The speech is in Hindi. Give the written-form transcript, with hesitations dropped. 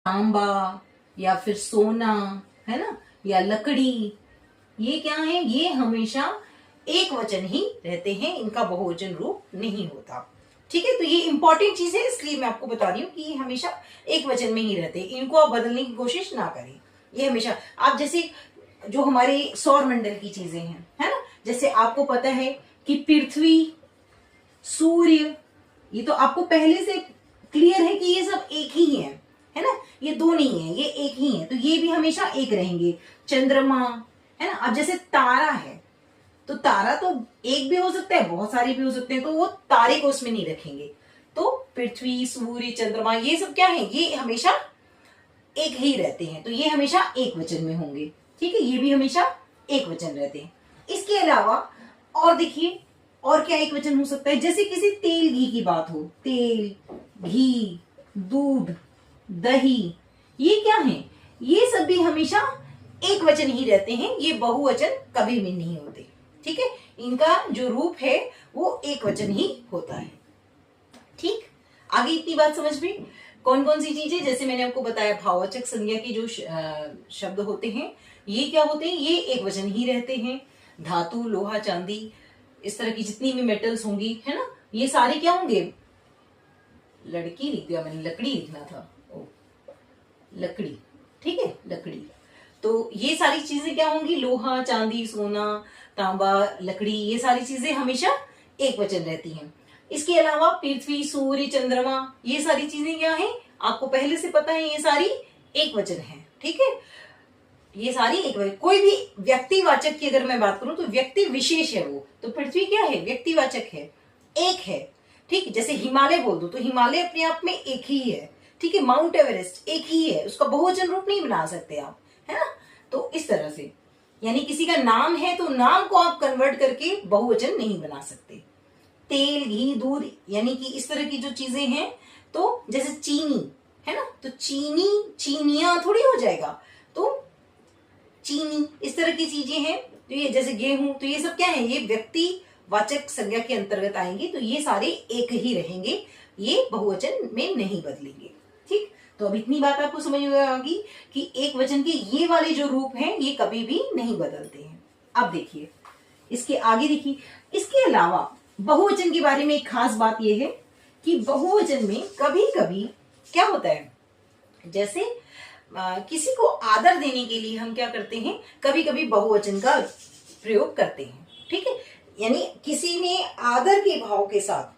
तांबा या फिर सोना, है ना, या लकड़ी, ये क्या है, ये हमेशा एक वचन ही रहते हैं, इनका बहुवचन रूप नहीं होता। ठीक है, तो ये इंपॉर्टेंट चीज है, इसलिए मैं आपको बता रही हूँ कि ये हमेशा एक वचन में ही रहते हैं, इनको आप बदलने की कोशिश ना करें। ये हमेशा आप जैसे जो हमारे सौर मंडल की चीजें हैं, है ना, जैसे आपको पता है कि पृथ्वी, सूर्य, ये तो आपको पहले से क्लियर है कि ये सब एक ही है ना, ये दो नहीं है, ये एक ही है, तो ये भी हमेशा एक रहेंगे। चंद्रमा, है ना, अब जैसे तारा है, तो तारा तो एक भी हो सकता है, बहुत सारे भी हो सकते हैं, तो वो तारे को उसमें नहीं रखेंगे। तो पृथ्वी, सूर्य, चंद्रमा, ये सब क्या है, ये हमेशा एक ही रहते हैं, तो ये हमेशा एक वचन में होंगे। ठीक है, ये भी हमेशा एक वचन रहते हैं। इसके अलावा और देखिए, और क्या एक वचन हो सकता है, जैसे किसी तेल घी की बात हो, तेल, घी, दूध, दही, ये क्या है, ये सब भी हमेशा एक वचन ही रहते हैं, ये बहुवचन कभी भी नहीं होते। ठीक है, इनका जो रूप है वो एक वचन ही होता है। ठीक, आगे इतनी बात समझ में। कौन कौन सी चीजें, जैसे मैंने आपको बताया, भाववाचक संज्ञा के जो शब्द होते हैं, ये क्या होते हैं, ये एक वचन ही रहते हैं। धातु, लोहा, चांदी, इस तरह की जितनी भी मेटल्स होंगी, है ना, ये सारे क्या होंगे, लड़की लिख दिया मैंने, लकड़ी लिखना था, ओ लकड़ी, ठीक है, लकड़ी। तो ये सारी चीजें क्या होंगी, लोहा, चांदी, सोना, तांबा, लकड़ी, ये सारी चीजें हमेशा एक वचन रहती हैं। इसके अलावा पृथ्वी, सूर्य, चंद्रमा, ये सारी चीजें क्या हैं, आपको पहले से पता है, ये सारी एक वचन है। ठीक है, ये सारी एक वचन। कोई भी व्यक्तिवाचक की अगर मैं बात करूं तो व्यक्ति विशेष है वो, तो पृथ्वी क्या है, व्यक्तिवाचक है, एक है। ठीक, जैसे हिमालय बोल दो तो हिमालय अपने आप में एक ही है। ठीक है, माउंट एवरेस्ट एक ही है, उसका बहुवचन रूप नहीं बना सकते आप, है ना। तो इस तरह से, यानी किसी का नाम है तो नाम को आप कन्वर्ट करके बहुवचन नहीं बना सकते। तेल, घी, दूध, यानी कि इस तरह की जो चीजें हैं, तो जैसे चीनी, है ना, तो चीनी, चीनिया थोड़ी हो जाएगा, तो चीनी, इस तरह की चीजें हैं। तो ये जैसे गेहूं, तो ये सब क्या है, ये व्यक्ति वाचक संज्ञा के अंतर्गत आएंगे, तो ये सारे एक ही रहेंगे, ये बहुवचन में नहीं बदलेंगे। ठीक, तो अब इतनी बात आपको समझ में आ गई कि एक वचन के ये वाले जो रूप हैं ये कभी भी नहीं बदलते हैं। अब देखिए इसके आगे, देखिए इसके अलावा बहुवचन के बारे में एक खास बात यह है कि बहुवचन में कभी कभी क्या होता है, जैसे किसी को आदर देने के लिए हम क्या करते हैं, कभी कभी बहुवचन का प्रयोग करते हैं। ठीक है, यानी किसी ने आदर के भाव के साथ